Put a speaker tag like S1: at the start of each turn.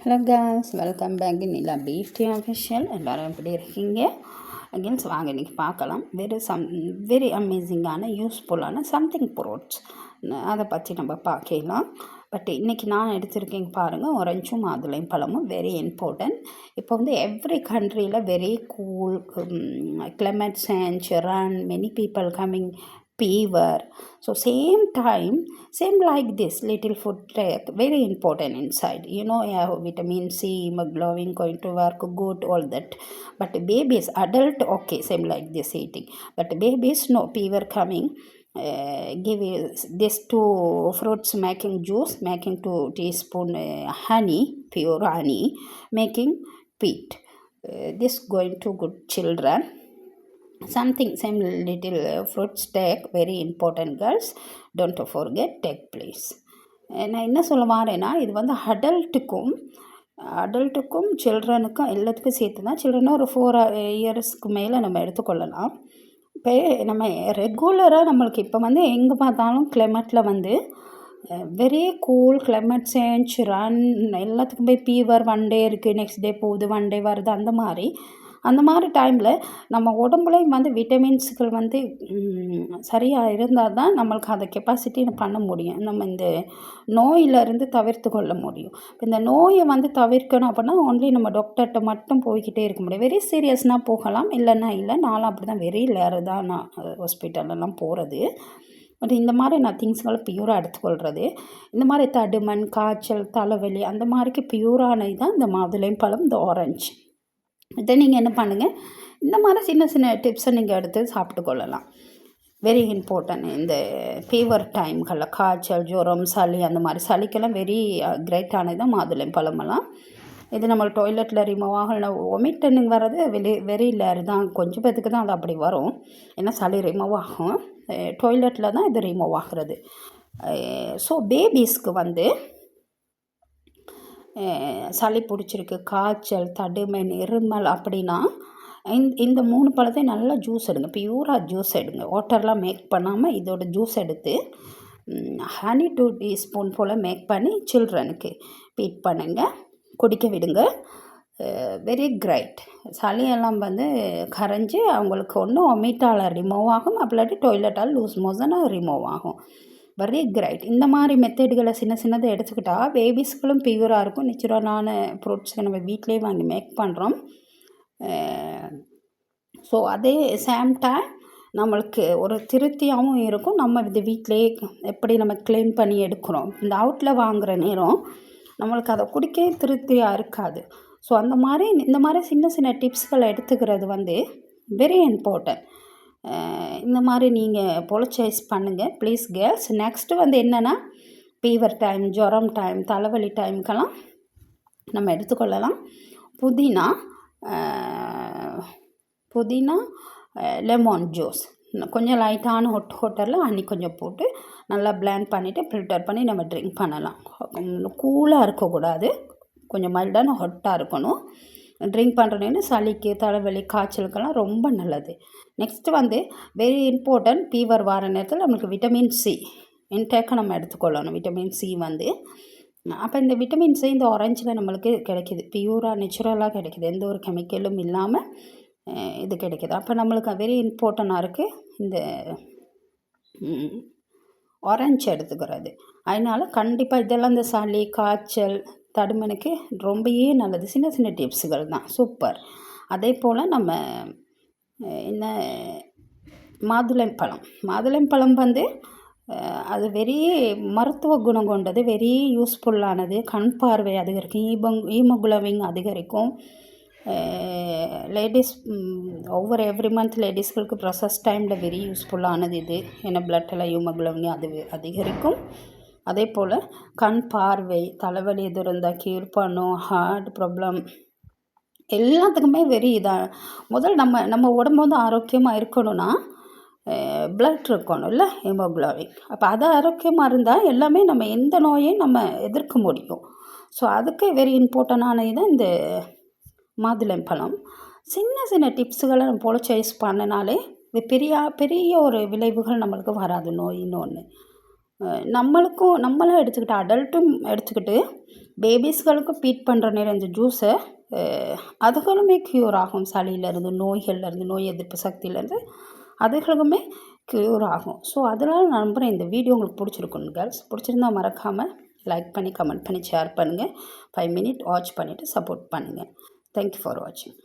S1: Hello case, welcome back நிலா beauty official. எல்லோரும் எப்படி இருக்கீங்க? அகெயின்ஸ் வாங்க இன்றைக்கி பார்க்கலாம். வெரி அமேசிங்கான யூஸ்ஃபுல்லான சம்திங் ப்ரோட்ஸ் அதை பற்றி நம்ம பார்க்கலாம். பட் இன்றைக்கி நான் எடுத்திருக்கேன் பாருங்கள், ஆரஞ்சும் மாதுளையும் பழமும் வெரி இம்பார்ட்டன்ட். இப்போ வந்து எவ்ரி கண்ட்ரியில் very cool climate change run, many people coming fever. So same time, same like this little food take very important inside. Vitamin C, hemoglobin going to work good, all that. But babies, adult, okay, same like this eating. But babies, no fever coming. Give this two fruits, making juice, making 2 teaspoon honey, pure honey, making peat. This going to good children. Something same little fruits take very important, girls, don't forget, take please. நான் என்ன சொல்ல வரேன்னா, இது வந்து அடல்ட்டுக்கும் சில்ட்ரனுக்கும் எல்லாத்துக்கும் சேர்த்து தான். சில்ட்ரனும் ஒரு 4 இயர்ஸ்க்கு மேலே நம்ம எடுத்துக்கொள்ளலாம். இப்போ நம்ம ரெகுலராக நம்மளுக்கு இப்போ வந்து எங்கே பார்த்தாலும் கிளைமேட்டில் வந்து very cool climate change run, எல்லாத்துக்கும் போய் ஃபீவர் ஒன் டே இருக்குது, நெக்ஸ்ட் டே போகுது, ஒன் டே வருது, அந்த மாதிரி டைமில் நம்ம உடம்புலையும் வந்து விட்டமின்ஸுகள் வந்து சரியாக இருந்தால் தான் நம்மளுக்கு அதை கெப்பாசிட்டி பண்ண முடியும். நம்ம இந்த நோயிலிருந்து தவிர்த்து கொள்ள முடியும். இந்த நோயை வந்து தவிர்க்கணும் அப்படின்னா ஒன்லி நம்ம டாக்டர்கிட்ட மட்டும் போய்கிட்டே இருக்க முடியும். வெரி சீரியஸ்னால் போகலாம், இல்லைன்னா இல்லை. நானும் அப்படி தான் வெரி லேரு தான் நான் ஹாஸ்பிட்டலெல்லாம் போகிறது. பட் இந்த மாதிரி நான் திங்ஸ்களை பியூராக எடுத்துக்கொள்கிறது. இந்த மாதிரி தடுமன், காய்ச்சல், தலைவலி அந்த மாதிரிக்கு பியூரானது தான் இந்த மாதுளையும் பழம், இந்த ஆரஞ்சு. இதை நீங்கள் என்ன பண்ணுங்கள், இந்த மாதிரி சின்ன சின்ன டிப்ஸை நீங்கள் எடுத்து சாப்பிட்டு கொள்ளலாம். Very important. இந்த ஃபீவர் டைம்களில் காய்ச்சல், ஜுரம், சளி, அந்த மாதிரி சளிக்கெல்லாம் வெரி கிரேட்டானது தான் மாதுளையும் பழமெல்லாம். இது நம்ம டாய்லெட்டில் ரிமூவ் ஆகலாம். ஒமிட்டனுங்க வர்றது வெரி லேர் தான், கொஞ்சம் பேத்துக்கு தான் அது அப்படி வரும். ஏன்னா சளி ரிமூவ் ஆகும், டாய்லெட்டில் தான் இது ரிமூவ் ஆகிறது. ஸோ பேபிஸ்க்கு வந்து சளி பிடிச்சிருக்கு, காய்ச்சல், தடுமன், இருமல் அப்படின்னா இந்த 3 பழத்தை நல்லா ஜூஸ் எடுங்க, பியூராக ஜூஸ் எடுங்க. வாட்டர்லாம் மேக் பண்ணாமல் இதோட ஜூஸ் எடுத்து ஹனி 2 டீஸ்பூன் போல் மேக் பண்ணி சில்ட்ரனுக்கு ஃபீட் பண்ணுங்க, குடிக்க விடுங்க. Very great. சளியெல்லாம் வந்து கரைஞ்சி அவங்களுக்கு ஒன்று ஒமிட்டால் ரிமூவ் ஆகும், அப்படிலாட்டி டாய்லெட்டால் லூஸ் மோஷனாக ரிமூவ் ஆகும். Very great. இந்த மாதிரி மெத்தடுகளை சின்னதை எடுத்துக்கிட்டால் பேபிஸ்களும் பியூராக இருக்கும். நேச்சுரலான ஃப்ரூட்ஸுக்கு நம்ம வீட்டிலே வாங்கி மேக் பண்ணுறோம். ஸோ அதே சேம் டைம் நம்மளுக்கு ஒரு திருப்தியாகவும் இருக்கும். நம்ம இது வீட்டிலே எப்படி நம்ம க்ளீன் பண்ணி எடுக்கிறோம். இந்த அவுட்டில் வாங்குகிற நேரம் நம்மளுக்கு அதை குடிக்க திருப்தியாக இருக்காது. ஸோ இந்த மாதிரி சின்ன டிப்ஸ்களை எடுத்துக்கிறது வந்து வெரி இம்பார்ட்டன்ட். இந்த மாதிரி நீங்கள் பொலச்சைஸ் பண்ணுங்கள் ப்ளீஸ் கேர்ள்ஸ். நெக்ஸ்ட்டு வந்து என்னென்னா, ஃபீவர் டைம், ஜுரம் டைம், தலைவலி டைமுக்கெல்லாம் நம்ம எடுத்துக்கொள்ளலாம். புதினா லெமன் ஜூஸ் கொஞ்சம் லைட்டான ஹாட்டரில் ஹனி கொஞ்சம் போட்டு நல்லா பிளெண்ட் பண்ணிவிட்டு ஃபில்டர் பண்ணி நம்ம ட்ரிங்க் பண்ணலாம். கூலாக இருக்கக்கூடாது, கொஞ்சம் மைல்டான ஹாட்டாக இருக்கணும். ட்ரிங்க் பண்ணுறேன்னு சளிக்கு, தலைவலி, காய்ச்சலுக்கெல்லாம் ரொம்ப நல்லது. நெக்ஸ்ட்டு வந்து வெரி இம்பார்ட்டன்ட், ஃபீவர் வர நேரத்தில் நம்மளுக்கு விட்டமின் சி இன்டேக்கை நம்ம எடுத்துக்கொள்ளணும். விட்டமின் சி வந்து அப்போ இந்த விட்டமின் சி இந்த ஆரஞ்சில் நம்மளுக்கு கிடைக்கிது, பியூராக நேச்சுரலாக கிடைக்கிது, எந்த ஒரு கெமிக்கலும் இல்லாமல் இது கிடைக்கிது. அப்போ நம்மளுக்கு வெரி இம்பார்ட்டண்ட்டாக இருக்குது இந்த ஆரஞ்சு எடுத்துக்கிறது. அதனால் கண்டிப்பாக இதெல்லாம் இந்த சளி, காய்ச்சல், தடுமனுக்கு ரொம்பவே நல்லது. சின்ன டிப்ஸுகள் தான், சூப்பர். அதே போல் நம்ம என்ன மாதுளைப்பழம் வந்து அது வெரி மருத்துவ குணம் கொண்டது, வெரி யூஸ்ஃபுல்லானது. கண் பார்வை அதிகரிக்கும், ஹீமோகுளோபின் அதிகரிக்கும். லேடிஸ் ஒவ்வொரு எவ்ரி மந்த் லேடிஸ்களுக்கு ப்ரொசஸ் டைமில் வெரி யூஸ்ஃபுல்லானது இது. ஏன்னா பிளட்டில் ஹீமோகுளோபின் அதிகரிக்கும். அதே போல் கண் பார்வை, தலைவலி எது இருந்தால் க்யூர் பண்ணும், ஹார்ட் ப்ராப்ளம் எல்லாத்துக்குமே வெரி இதாக. முதல் நம்ம உடம்பு வந்து ஆரோக்கியமாக இருக்கணும்னா பிளட் இருக்கணும், இல்லை ஹீமோகுளோபின். அப்போ அது ஆரோக்கியமாக இருந்தால் எல்லாமே நம்ம எந்த நோயையும் நம்ம எதிர்க்க முடியும். ஸோ அதுக்கு வெரி இம்பார்ட்டண்டானது தான் இந்த மாதுளைப்பழம். சின்ன டிப்ஸுகளை நம்ம பொலச்சைஸ் பண்ணினாலே இது பெரிய ஒரு விளைவுகள் நம்மளுக்கு வராது. நோயின்னு ஒன்று நம்மளும் எடுத்துக்கிட்டு அடல்ட்டும் எடுத்துக்கிட்டு பேபிஸ்களுக்கு ஃபீட் பண்ணுற நேரம் இந்த ஜூஸை அதுகளுமே க்யூர் ஆகும். சளியிலேருந்து, நோய்கள்லேருந்து, நோய் எதிர்ப்பு சக்தியிலேருந்து அதுகளுக்குமே க்யூர் ஆகும். ஸோ அதனால் நான் நம்புகிறேன் இந்த வீடியோ உங்களுக்கு பிடிச்சிருக்குன்னு கேர்ள்ஸ். பிடிச்சிருந்தா மறக்காமல் லைக் பண்ணி, கமெண்ட் பண்ணி, ஷேர் பண்ணுங்கள். 5 மினிட் வாட்ச் பண்ணிவிட்டு சப்போர்ட் பண்ணுங்கள். தேங்க்யூ ஃபார் வாட்சிங்.